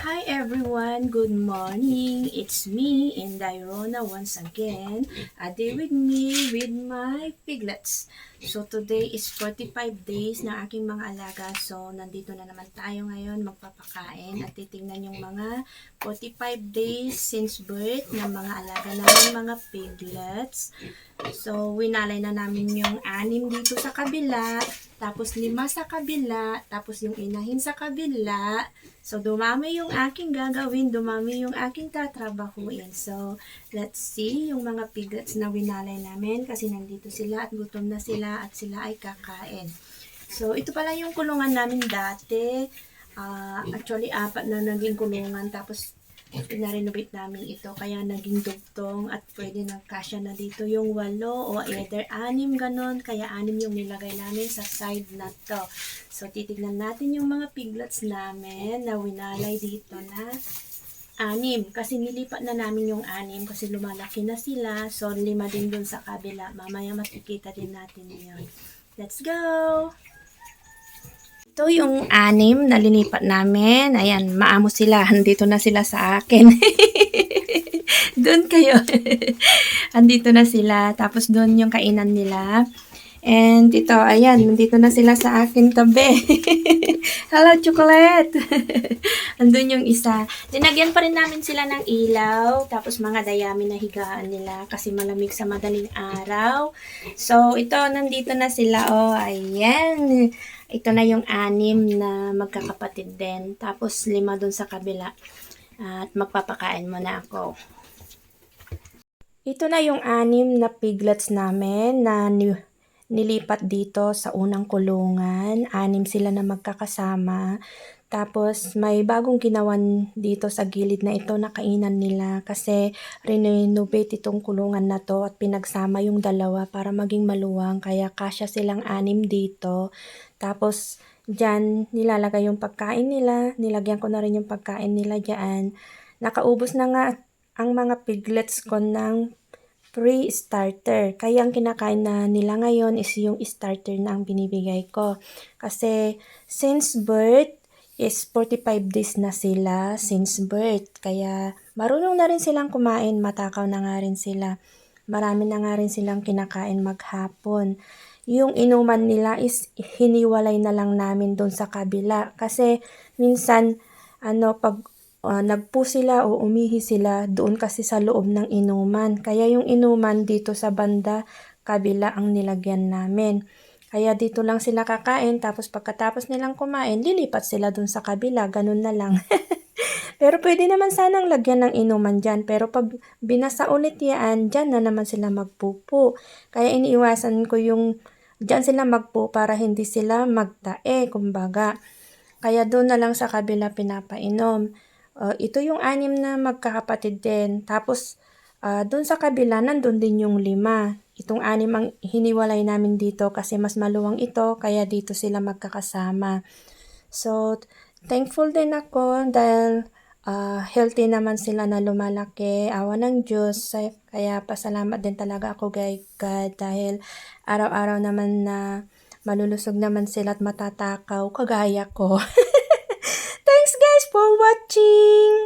Hi everyone, good morning. It's me, Inday Rona once again. A day with me with my piglets. So today is 45 days na aking mga alaga. So nandito na naman tayo ngayon magpapakain at titingnan yung mga 45 days since birth ng mga alaga namin mga piglets. So winalay na namin yung 6 dito sa kabila, tapos 5 sa kabila, tapos yung inahin sa kabila. So, dumami yung aking gagawin, dumami yung aking tatrabahuin. So, let's see yung mga piglets na winalay namin kasi nandito sila at gutom na sila at sila ay kakain. So, ito pala yung kulungan namin dati. Actually, 4 na naging kulungan tapos pinarenovate namin ito kaya naging dugtong at pwede na kasya na dito yung 8 o either 6 ganon, kaya 6 yung nilagay namin sa side na to. So titignan natin yung mga piglets namin na winalay dito na 6 kasi nilipat na namin yung 6 kasi lumalaki na sila. So 5 din dun sa kabila, mamaya makikita din natin yun. Let's go! Ito yung 6 na linipat namin. Ayan, maamo sila. Andito na sila sa akin. Doon kayo. Andito na sila. Tapos doon yung kainan nila. And ito, ayan, nandito na sila sa akin tabi. Hello, chocolate! Andun yung isa. Dinagyan pa rin namin sila ng ilaw. Tapos mga dayami na higaan nila kasi malamig sa madaling araw. So, ito, nandito na sila. Oh, ayan. Ito na yung 6 na magkakapatid din. Tapos 5 dun sa kabila. At magpapakain muna ako. Ito na yung 6 na piglets namin na nilipat dito sa unang kulungan. 6 sila na magkakasama. Tapos may bagong ginawan dito sa gilid na ito na kainan nila kasi renovate itong kulungan na to at pinagsama yung dalawa para maging maluwang. Kaya kasya silang 6 dito. Tapos dyan nilalagay yung pagkain nila. Nilagyan ko na rin yung pagkain nila dyan. Nakaubos na nga ang mga piglets ko ng pre-starter. Kaya ang kinakain na nila ngayon is yung starter na ang binibigay ko. Kasi since birth is 45 days na sila since birth. Kaya marunong na rin silang kumain, matakaw na nga rin sila. Marami na nga rin silang kinakain maghapon. Yung inuman nila is hiniwalay na lang namin doon sa kabila. Kasi minsan pag nagpo sila o umihi sila doon kasi sa loob ng inuman. Kaya yung inuman dito sa banda kabila ang nilagyan namin. Kaya dito lang sila kakain, tapos pagkatapos nilang kumain, lilipat sila dun sa kabila, ganun na lang. Pero pwede naman sanang lagyan ng inuman dyan, pero pag binasa ulit yan, dyan na naman sila magpupo. Kaya iniiwasan ko yung dyan sila magpo para hindi sila magtae, kumbaga. Kaya doon na lang sa kabila pinapainom. Ito yung 6 na magkakapatid din. Tapos, doon sa kabila, nandun din yung 5. Itong 6 ang hiniwalay namin dito kasi mas maluwang ito, kaya dito sila magkakasama. So, thankful din ako dahil healthy naman sila na lumalaki. Awa ng Diyos. Kaya pasalamat din talaga ako kay God dahil araw-araw naman na malulusog naman sila at matatakaw kagaya ko. Thanks guys for watching!